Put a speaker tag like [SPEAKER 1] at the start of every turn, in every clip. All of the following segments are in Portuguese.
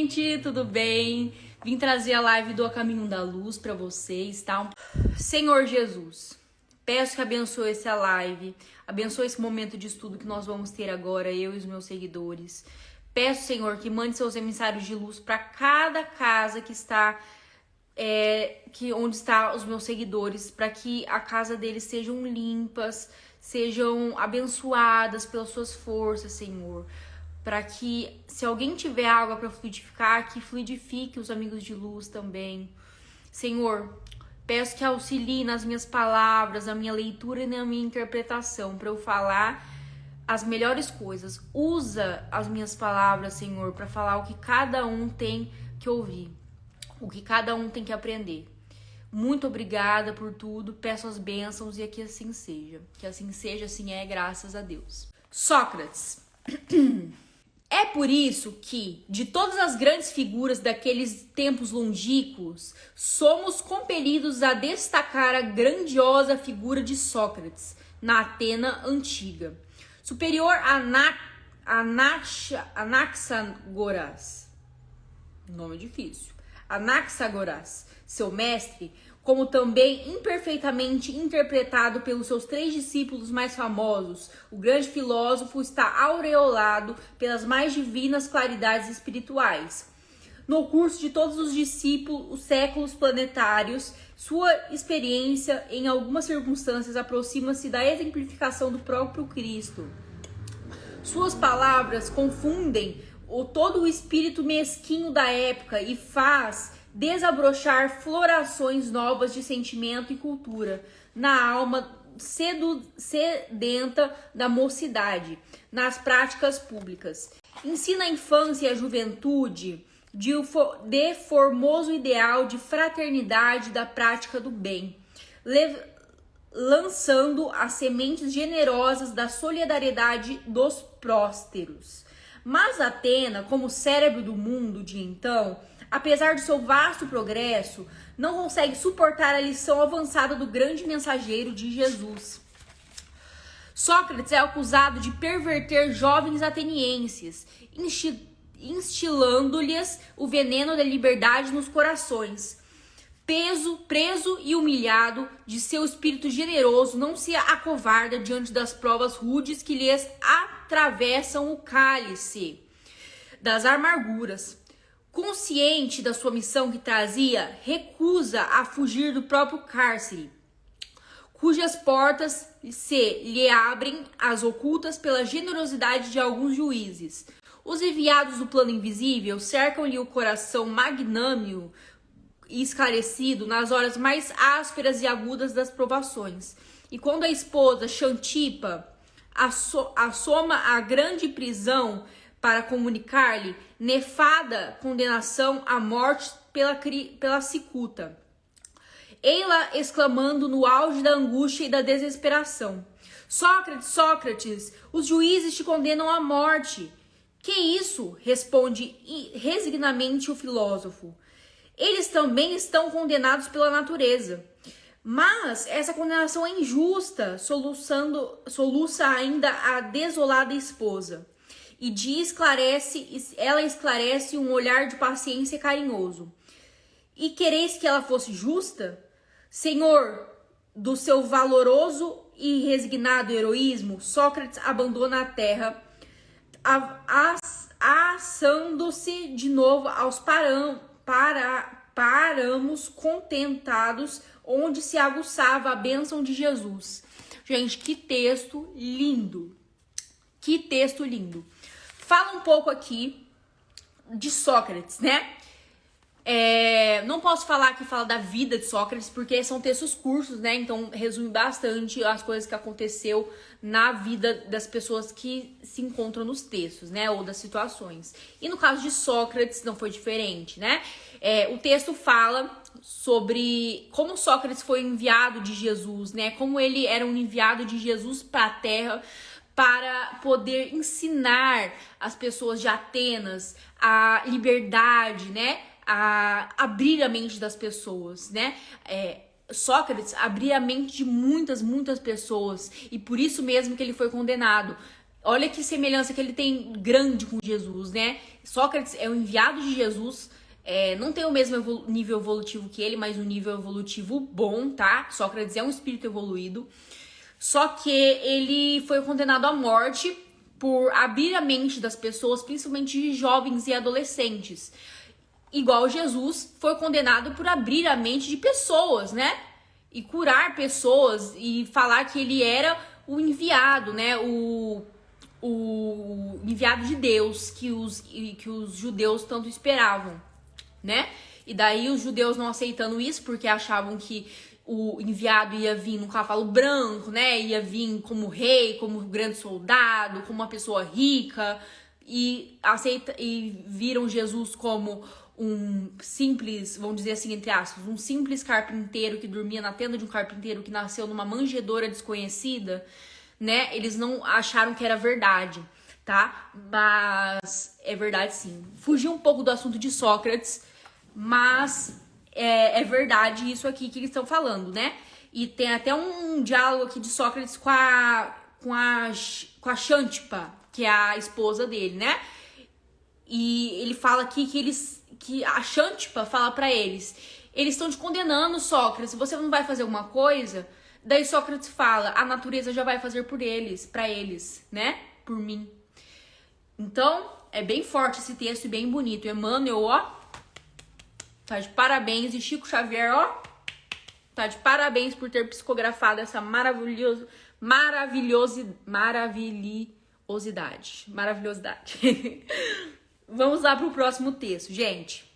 [SPEAKER 1] gente, tudo bem? Vim trazer a live do A Caminho da Luz para vocês, tá? Senhor Jesus, peço que abençoe essa live, abençoe esse momento de estudo que nós vamos ter agora, eu e os meus seguidores. Peço, Senhor, que mande seus emissários de luz para cada casa que está, onde estão os meus seguidores, para que a casa deles sejam limpas, sejam abençoadas pelas suas forças, Senhor. Para que, se alguém tiver água para fluidificar, que fluidifique os amigos de luz também. Senhor, peço que auxilie nas minhas palavras, na minha leitura e na minha interpretação, para eu falar as melhores coisas. Usa as minhas palavras, Senhor, para falar o que cada um tem que ouvir, o que cada um tem que aprender. Muito obrigada por tudo, peço as bênçãos e que assim seja. Que assim seja, assim é, graças a Deus. Sócrates. É por isso que, de todas as grandes figuras daqueles tempos longínquos, somos compelidos a destacar a grandiosa figura de Sócrates, na Atena antiga. Superior a Anaxágoras, nome difícil, Anaxágoras, seu mestre, como também imperfeitamente interpretado pelos seus 3 discípulos mais famosos, o grande filósofo está aureolado pelas mais divinas claridades espirituais. No curso de todos os discípulos, os séculos planetários, sua experiência, em algumas circunstâncias, aproxima-se da exemplificação do próprio Cristo. Suas palavras confundem todo o espírito mesquinho da época e faz desabrochar florações novas de sentimento e cultura na alma sedenta da mocidade, nas práticas públicas. Ensina a infância e a juventude de formoso ideal de fraternidade da prática do bem, lançando as sementes generosas da solidariedade dos prósperos. Mas Atena, como cérebro do mundo de então, apesar do seu vasto progresso, não consegue suportar a lição avançada do grande mensageiro de Jesus. Sócrates é acusado de perverter jovens atenienses, instilando-lhes o veneno da liberdade nos corações. Preso e humilhado de seu espírito generoso, não se acovarda diante das provas rudes que lhes atravessam o cálice das amarguras. Consciente da sua missão que trazia, recusa a fugir do próprio cárcere, cujas portas lhe abrem as ocultas pela generosidade de alguns juízes. Os enviados do plano invisível cercam-lhe o coração magnânimo e esclarecido nas horas mais ásperas e agudas das provações. E quando a esposa Xantipa assoma a grande prisão para comunicar-lhe nefada condenação à morte pela cicuta, ei-la exclamando no auge da angústia e da desesperação: Sócrates, os juízes te condenam à morte. Que isso? Responde resignadamente o filósofo. Eles também estão condenados pela natureza. Mas essa condenação é injusta, soluça ainda a desolada esposa. E ela esclarece um olhar de paciência carinhoso. E quereis que ela fosse justa? Senhor, do seu valoroso e resignado heroísmo, Sócrates abandona a terra, assando-se de novo aos paramos contentados, onde se aguçava a bênção de Jesus. Gente, que texto lindo! Que texto lindo! Fala um pouco aqui de Sócrates, né? Não posso falar que fala da vida de Sócrates, porque são textos curtos, né? Então resume bastante as coisas que aconteceu na vida das pessoas que se encontram nos textos, né? Ou das situações. E no caso de Sócrates não foi diferente, né? O texto fala sobre como Sócrates foi enviado de Jesus, né? Como ele era um enviado de Jesus para a Terra, para poder ensinar as pessoas de Atenas a liberdade, né? A abrir a mente das pessoas, né? Sócrates abria a mente de muitas pessoas, e por isso mesmo que ele foi condenado. Olha que semelhança que ele tem grande com Jesus, né? Sócrates é o enviado de Jesus, não tem o mesmo nível evolutivo que ele, mas um nível evolutivo bom, tá? Sócrates é um espírito evoluído. Só que ele foi condenado à morte por abrir a mente das pessoas, principalmente de jovens e adolescentes. Igual Jesus foi condenado por abrir a mente de pessoas, né? E curar pessoas e falar que ele era o enviado, né? O enviado de Deus que os judeus tanto esperavam, né? E daí os judeus não aceitando isso porque achavam que o enviado ia vir num cavalo branco, né? Ia vir como rei, como grande soldado, como uma pessoa rica e viram Jesus como um simples, vamos dizer assim, entre aspas, um simples carpinteiro que dormia na tenda de um carpinteiro que nasceu numa manjedoura desconhecida, né? Eles não acharam que era verdade, tá? Mas é verdade sim. Fugi um pouco do assunto de Sócrates, mas é verdade isso aqui que eles estão falando, né? E tem até um diálogo aqui de Sócrates com a Xantipa, que é a esposa dele, né? E ele fala aqui que a Xantipa fala pra eles estão te condenando, Sócrates, você não vai fazer alguma coisa? Daí Sócrates fala, a natureza já vai fazer por eles, pra eles, né? Por mim. Então, é bem forte esse texto e bem bonito. Emmanuel, ó, tá de parabéns. E Chico Xavier, ó, tá de parabéns por ter psicografado essa maravilhosidade. Vamos lá pro próximo texto, gente.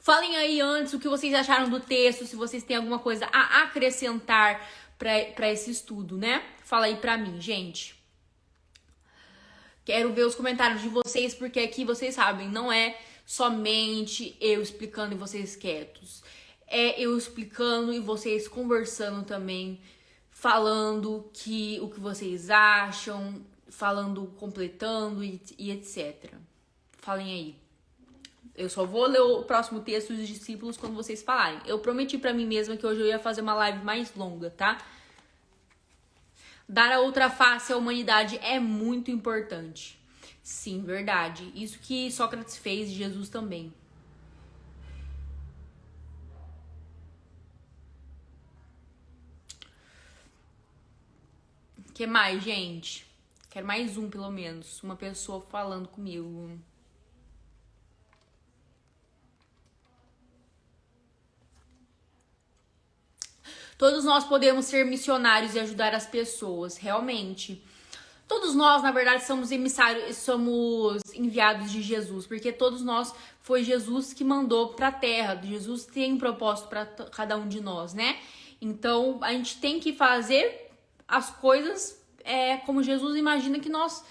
[SPEAKER 1] Falem aí antes o que vocês acharam do texto, se vocês têm alguma coisa a acrescentar pra esse estudo, né? Fala aí pra mim, gente. Quero ver os comentários de vocês, porque aqui vocês sabem, não é somente eu explicando e vocês quietos. É eu explicando e vocês conversando também, falando o que vocês acham, falando, completando e etc. Falem aí. Eu só vou ler o próximo texto dos discípulos quando vocês falarem. Eu prometi pra mim mesma que hoje eu ia fazer uma live mais longa, tá? Dar a outra face à humanidade é muito importante. Sim, verdade. Isso que Sócrates fez e Jesus também. O que mais, gente? Quero mais um, pelo menos. Uma pessoa falando comigo. Todos nós podemos ser missionários e ajudar as pessoas, realmente. Todos nós, na verdade, somos emissários, somos enviados de Jesus, porque todos nós foi Jesus que mandou para a Terra. Jesus tem um propósito para cada um de nós, né? Então, a gente tem que fazer as coisas como Jesus imagina que nós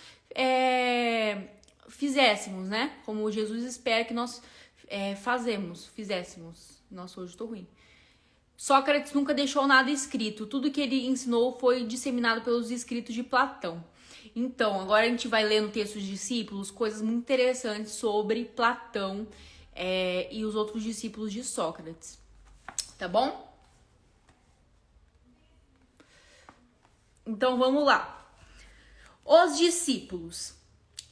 [SPEAKER 1] fizéssemos, né? Como Jesus espera que nós fizéssemos. Nossa, hoje eu tô ruim. Sócrates nunca deixou nada escrito. Tudo que ele ensinou foi disseminado pelos escritos de Platão. Então, agora a gente vai ler no texto dos discípulos coisas muito interessantes sobre Platão e os outros discípulos de Sócrates. Tá bom? Então, vamos lá. Os discípulos.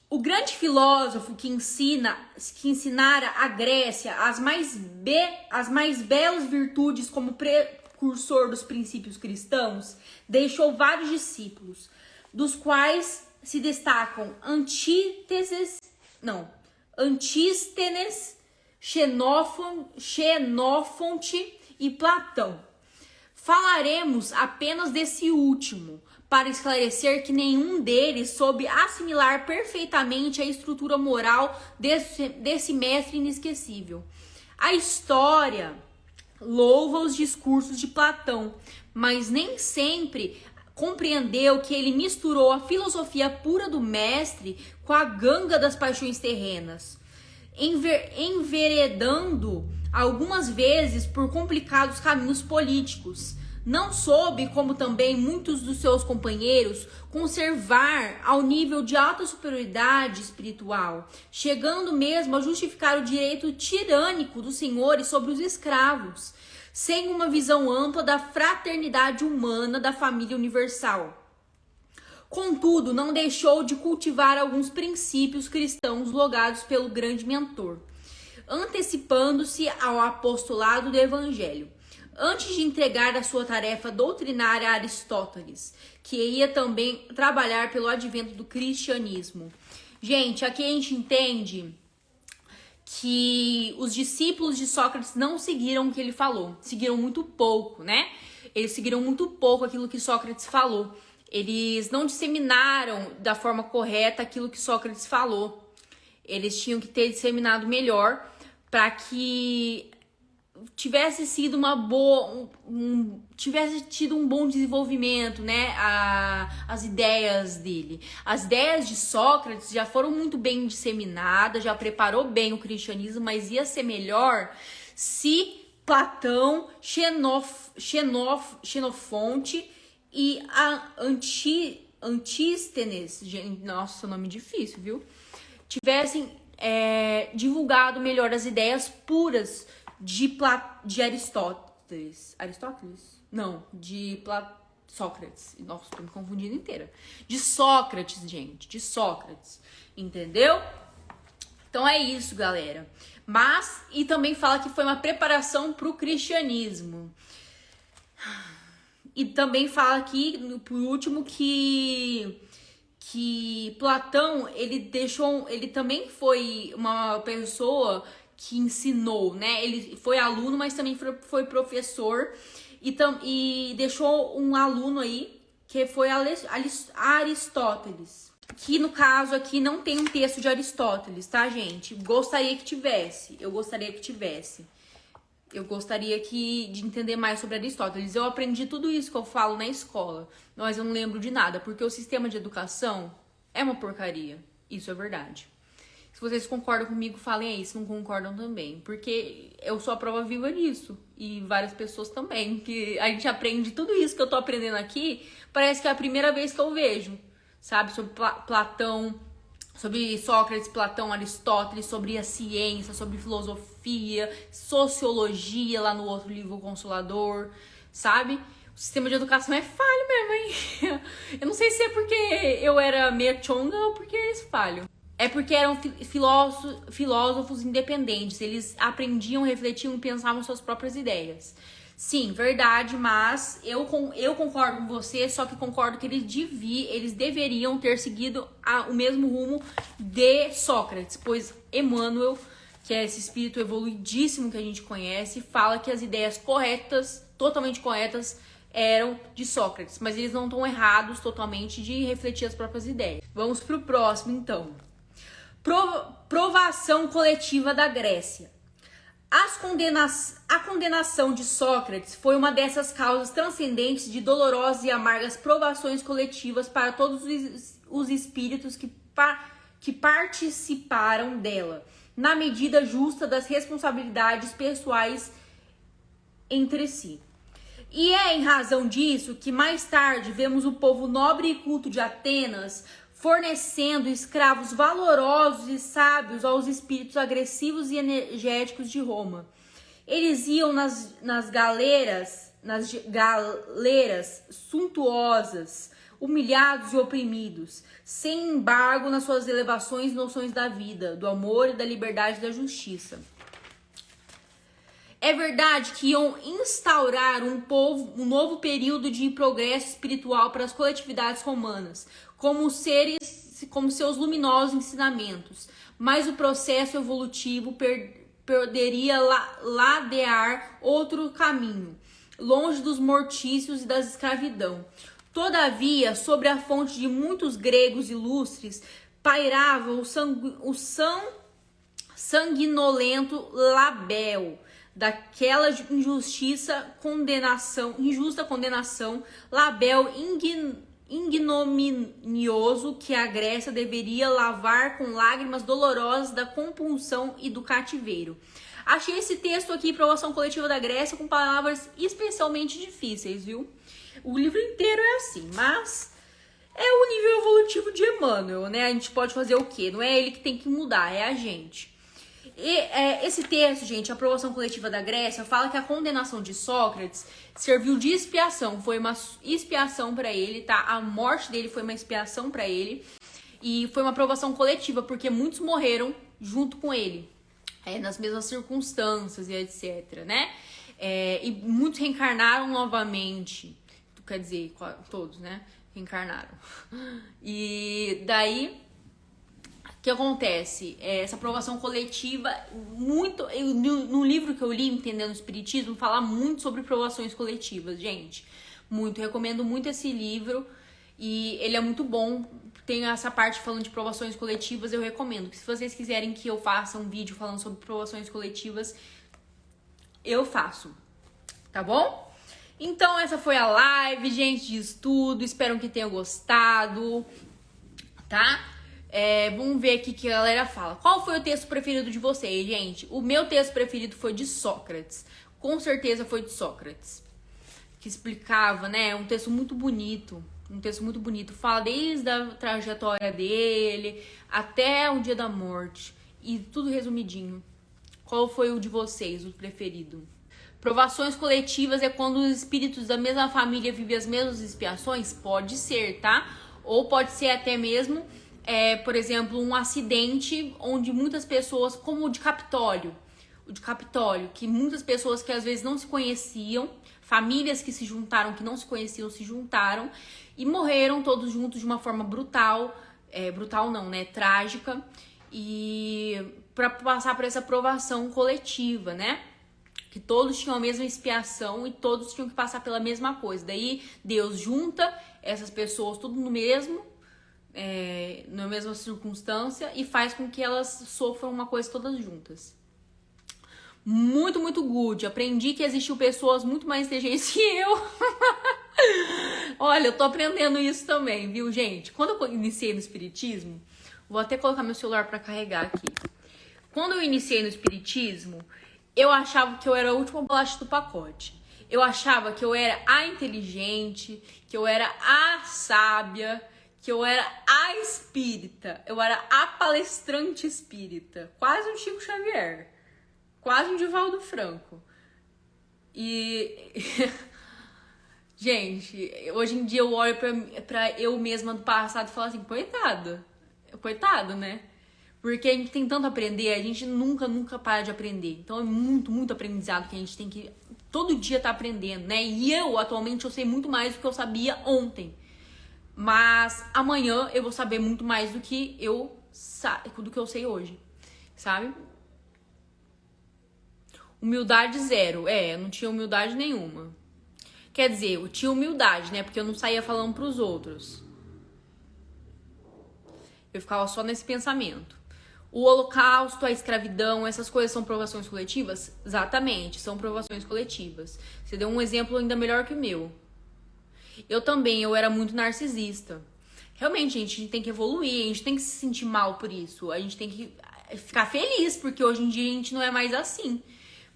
[SPEAKER 1] O grande filósofo que ensinara a Grécia as mais belas virtudes como precursor dos princípios cristãos, deixou vários discípulos, dos quais se destacam Antístenes, Xenofonte e Platão. Falaremos apenas desse último, para esclarecer que nenhum deles soube assimilar perfeitamente a estrutura moral desse mestre inesquecível. A história louva os discursos de Platão, mas nem sempre compreendeu que ele misturou a filosofia pura do mestre com a ganga das paixões terrenas, enveredando algumas vezes por complicados caminhos políticos. Não soube, como também muitos dos seus companheiros, conservar ao nível de alta superioridade espiritual, chegando mesmo a justificar o direito tirânico dos senhores sobre os escravos, sem uma visão ampla da fraternidade humana da família universal. Contudo, não deixou de cultivar alguns princípios cristãos logados pelo grande mentor, antecipando-se ao apostolado do Evangelho. Antes de entregar a sua tarefa doutrinária a Aristóteles, que ia também trabalhar pelo advento do cristianismo. Gente, aqui a gente entende que os discípulos de Sócrates não seguiram o que ele falou, seguiram muito pouco, né? Eles seguiram muito pouco aquilo que Sócrates falou. Eles não disseminaram da forma correta aquilo que Sócrates falou. Eles tinham que ter disseminado melhor para que tivesse sido uma boa, tivesse tido um bom desenvolvimento, né, as ideias dele. As ideias de Sócrates já foram muito bem disseminadas, já preparou bem o cristianismo, mas ia ser melhor se Platão, Xenofonte e a Antístenes, nossa, nome difícil, viu? Tivessem divulgado melhor as ideias puras de Aristóteles. Aristóteles? Não, Sócrates. Nossa, tô me confundindo inteira. De Sócrates, gente. De Sócrates. Entendeu? Então é isso, galera. Mas, e também fala que foi uma preparação pro cristianismo. E também fala aqui, por último, que Platão, ele também foi uma pessoa que ensinou, né? Ele foi aluno, mas também foi professor e deixou um aluno aí que foi Aristóteles. Que no caso aqui não tem um texto de Aristóteles, tá, gente? Gostaria que tivesse. Eu gostaria que tivesse. Eu gostaria de entender mais sobre Aristóteles. Eu aprendi tudo isso que eu falo na escola, mas eu não lembro de nada, porque o sistema de educação é uma porcaria. Isso é verdade. Se vocês concordam comigo, falem aí. Se não concordam também. Porque eu sou a prova viva disso. E várias pessoas também. Que a gente aprende tudo isso que eu tô aprendendo aqui. Parece que é a primeira vez que eu vejo. Sabe? Sobre Platão, sobre Sócrates, Platão, Aristóteles, sobre a ciência, sobre filosofia, sociologia, lá no outro livro, O Consolador. Sabe? O sistema de educação é falho mesmo, hein? Eu não sei se é porque eu era meio chonga ou porque eles falham. É porque eram filósofos independentes. Eles aprendiam, refletiam e pensavam suas próprias ideias. Sim, verdade, mas eu concordo com você, só que concordo que eles deveriam ter seguido o mesmo rumo de Sócrates, pois Emmanuel, que é esse espírito evoluidíssimo que a gente conhece, fala que as ideias corretas, totalmente corretas, eram de Sócrates, mas eles não estão errados totalmente de refletir as próprias ideias. Vamos pro próximo, então. Provação coletiva da Grécia. A condenação de Sócrates foi uma dessas causas transcendentes de dolorosas e amargas provações coletivas para todos os espíritos que participaram dela, na medida justa das responsabilidades pessoais entre si. E é em razão disso que mais tarde vemos o povo nobre e culto de Atenas fornecendo escravos valorosos e sábios aos espíritos agressivos e energéticos de Roma. Eles iam nas galeras suntuosas, humilhados e oprimidos, sem embargo nas suas elevações e noções da vida, do amor e da liberdade e da justiça. É verdade que iam instaurar um novo período de progresso espiritual para as coletividades romanas, como seus luminosos ensinamentos, mas o processo evolutivo poderia ladear outro caminho, longe dos mortícios e da escravidão. Todavia, sobre a fonte de muitos gregos ilustres, pairava o sanguinolento labéu daquela injusta condenação, labéu ignominioso que a Grécia deveria lavar com lágrimas dolorosas da compulsão e do cativeiro. Achei esse texto aqui, Provação Coletiva da Grécia, com palavras especialmente difíceis, viu? O livro inteiro é assim, mas é o nível evolutivo de Emmanuel, né? A gente pode fazer o quê? Não é ele que tem que mudar, é a gente. Esse texto, gente, a aprovação coletiva da Grécia, fala que a condenação de Sócrates serviu de expiação. Foi uma expiação para ele, tá? A morte dele foi uma expiação para ele. E foi uma aprovação coletiva, porque muitos morreram junto com ele. Nas mesmas circunstâncias e etc, né? E muitos reencarnaram novamente. Quer dizer, todos, né? Reencarnaram. E daí, o que acontece? Essa aprovação coletiva, no livro que eu li, Entendendo o Espiritismo, fala muito sobre provações coletivas, gente. Muito, recomendo muito esse livro. E ele é muito bom. Tem essa parte falando de provações coletivas, eu recomendo. Se vocês quiserem que eu faça um vídeo falando sobre provações coletivas, eu faço. Tá bom? Então, essa foi a live, gente, de estudo. Espero que tenham gostado, tá? Vamos ver aqui o que a galera fala. Qual foi o texto preferido de vocês, gente? O meu texto preferido foi de Sócrates. Com certeza foi de Sócrates. Que explicava, né? Um texto muito bonito. Um texto muito bonito. Fala desde a trajetória dele até o dia da morte. E tudo resumidinho. Qual foi o de vocês, o preferido? Provações coletivas é quando os espíritos da mesma família vivem as mesmas expiações? Pode ser, tá? Ou pode ser até mesmo, por exemplo, um acidente onde muitas pessoas, como o de Capitólio. O de Capitólio, que muitas pessoas que às vezes não se conheciam, famílias que se juntaram, que não se conheciam, se juntaram e morreram todos juntos de uma forma brutal, brutal não, né, trágica, e para passar por essa provação coletiva, né, que todos tinham a mesma expiação e todos tinham que passar pela mesma coisa. Daí Deus junta essas pessoas tudo no mesmo, na mesma circunstância e faz com que elas sofram uma coisa todas juntas. Muito, muito good. Aprendi que existiu pessoas muito mais inteligentes que eu. Olha, eu tô aprendendo isso também, viu, gente? Quando eu iniciei no espiritismo, vou até colocar meu celular pra carregar aqui. Quando eu iniciei no espiritismo, eu achava que eu era a última bolacha do pacote. Eu achava que eu era a inteligente, que eu era a sábia, que eu era a espírita. Eu era a palestrante espírita. Quase um Chico Xavier. Quase um Divaldo Franco. E... Gente, hoje em dia eu olho pra eu mesma do passado e falo assim, coitado, né? Porque a gente tem tanto a aprender, a gente nunca para de aprender. Então é muito, muito aprendizado que a gente tem que todo dia tá aprendendo, né? E atualmente, eu sei muito mais do que eu sabia ontem. Mas amanhã eu vou saber muito mais do que eu sei hoje, sabe? Humildade zero. Eu não tinha humildade nenhuma. Quer dizer, eu tinha humildade, né? Porque eu não saía falando pros outros. Eu ficava só nesse pensamento. O holocausto, a escravidão, essas coisas são provações coletivas? Exatamente, são provações coletivas. Você deu um exemplo ainda melhor que o meu. Eu era muito narcisista. Realmente, a gente tem que evoluir, a gente tem que se sentir mal por isso. A gente tem que ficar feliz, porque hoje em dia a gente não é mais assim.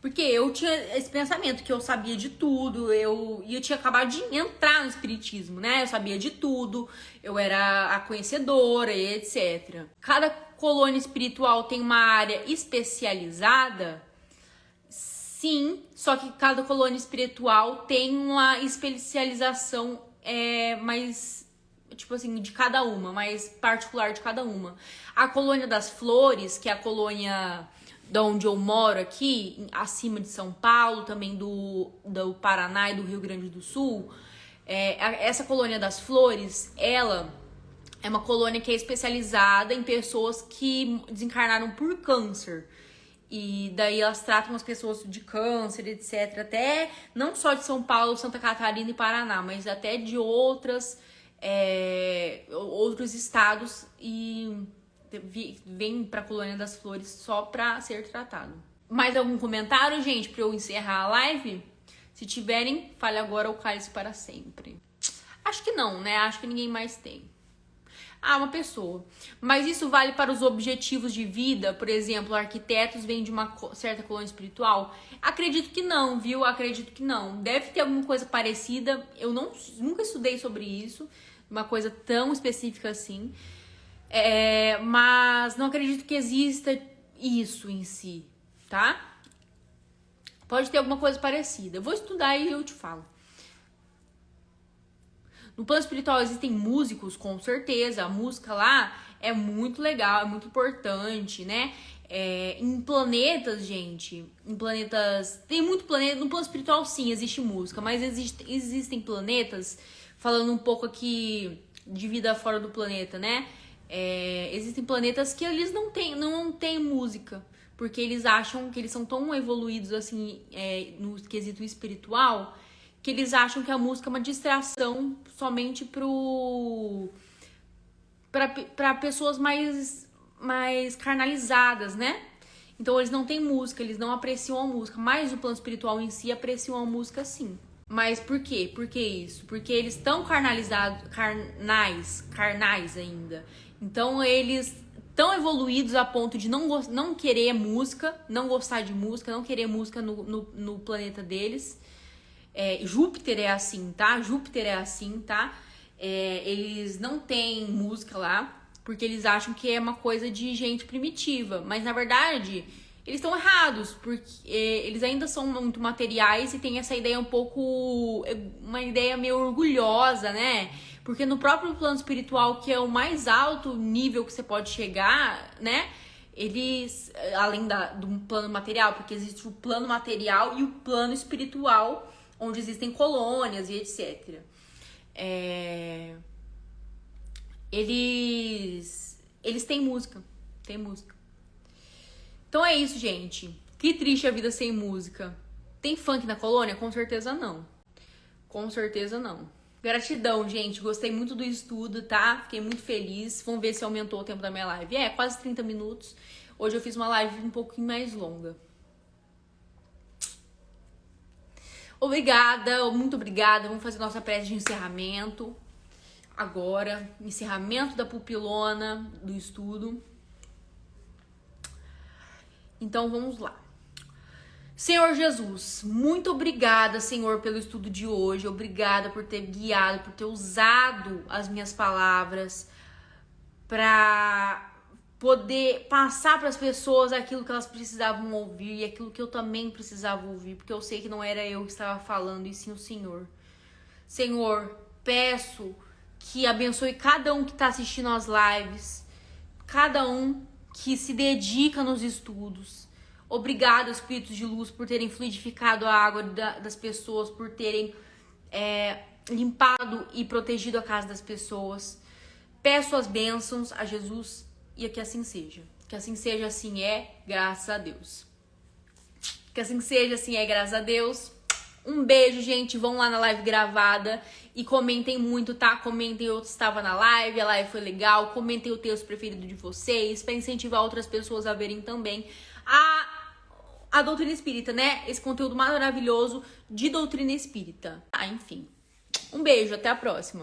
[SPEAKER 1] Porque eu tinha esse pensamento que eu sabia de tudo, eu tinha acabado de entrar no espiritismo, né? Eu sabia de tudo, eu era a conhecedora e etc. Cada colônia espiritual tem uma área especializada? Sim, só que cada colônia espiritual tem uma especialização mais, tipo assim, de cada uma, mais particular de cada uma. A colônia das flores, que é a colônia da onde eu moro aqui, acima de São Paulo, também do Paraná e do Rio Grande do Sul, essa colônia das flores, ela é uma colônia que é especializada em pessoas que desencarnaram por câncer. E daí elas tratam as pessoas de câncer, etc. Até não só de São Paulo, Santa Catarina e Paraná, mas até de outros estados e vem pra Colônia das Flores só pra ser tratado. Mais algum comentário, gente, pra eu encerrar a live? Se tiverem, fale agora ou cale-se para sempre. Acho que não, né? Acho que ninguém mais tem. Uma pessoa. Mas isso vale para os objetivos de vida? Por exemplo, arquitetos vêm de uma certa colônia espiritual? Acredito que não, viu? Acredito que não. Deve ter alguma coisa parecida. Eu nunca estudei sobre isso. Uma coisa tão específica assim. Mas não acredito que exista isso em si, tá? Pode ter alguma coisa parecida. Eu vou estudar e eu te falo. No plano espiritual existem músicos, com certeza. A música lá é muito legal, é muito importante, né? Em planetas, gente, em planetas... Tem muito planeta... No plano espiritual, sim, existe música, mas existem planetas, falando um pouco aqui de vida fora do planeta, né? Existem planetas que eles não têm música, porque eles acham que eles são tão evoluídos, assim, no quesito espiritual, que eles acham que a música é uma distração somente para pessoas mais carnalizadas, né? Então eles não têm música, eles não apreciam a música, mas o plano espiritual em si apreciam a música sim. Mas por quê? Por que isso? Porque eles estão carnalizados, carnais ainda. Então eles estão evoluídos a ponto de não querer música, não gostar de música, não querer música no planeta deles. Júpiter é assim, tá? Júpiter é assim, tá? Eles não têm música lá, porque eles acham que é uma coisa de gente primitiva. Mas, na verdade, eles estão errados, porque eles ainda são muito materiais e têm essa ideia uma ideia meio orgulhosa, né? Porque no próprio plano espiritual, que é o mais alto nível que você pode chegar, né? Eles, além do plano material, porque existe o plano material e o plano espiritual, onde existem colônias e etc. Eles têm música. Tem música. Então é isso, gente. Que triste a vida sem música. Tem funk na colônia? Com certeza não. Com certeza não. Gratidão, gente. Gostei muito do estudo, tá? Fiquei muito feliz. Vamos ver se aumentou o tempo da minha live. Quase 30 minutos. Hoje eu fiz uma live um pouquinho mais longa. Obrigada, muito obrigada. Vamos fazer nossa prece de encerramento. Agora, encerramento da pupilona do estudo. Então, vamos lá. Senhor Jesus, muito obrigada, Senhor, pelo estudo de hoje. Obrigada por ter guiado, por ter usado as minhas palavras para poder passar para as pessoas aquilo que elas precisavam ouvir e aquilo que eu também precisava ouvir, porque eu sei que não era eu que estava falando, e sim o Senhor. Senhor, peço que abençoe cada um que está assistindo as lives, cada um que se dedica nos estudos. Obrigada, Espíritos de Luz, por terem fluidificado a água das pessoas, por terem limpado e protegido a casa das pessoas. Peço as bênçãos a Jesus e que assim seja. Que assim seja, assim graças a Deus. Que assim seja, assim graças a Deus. Um beijo, gente. Vão lá na live gravada e comentem muito, tá? Comentem eu estava na live, a live foi legal. Comentem o texto preferido de vocês, para incentivar outras pessoas a verem também a doutrina espírita, né? Esse conteúdo maravilhoso de doutrina espírita. Enfim. Um beijo, até a próxima.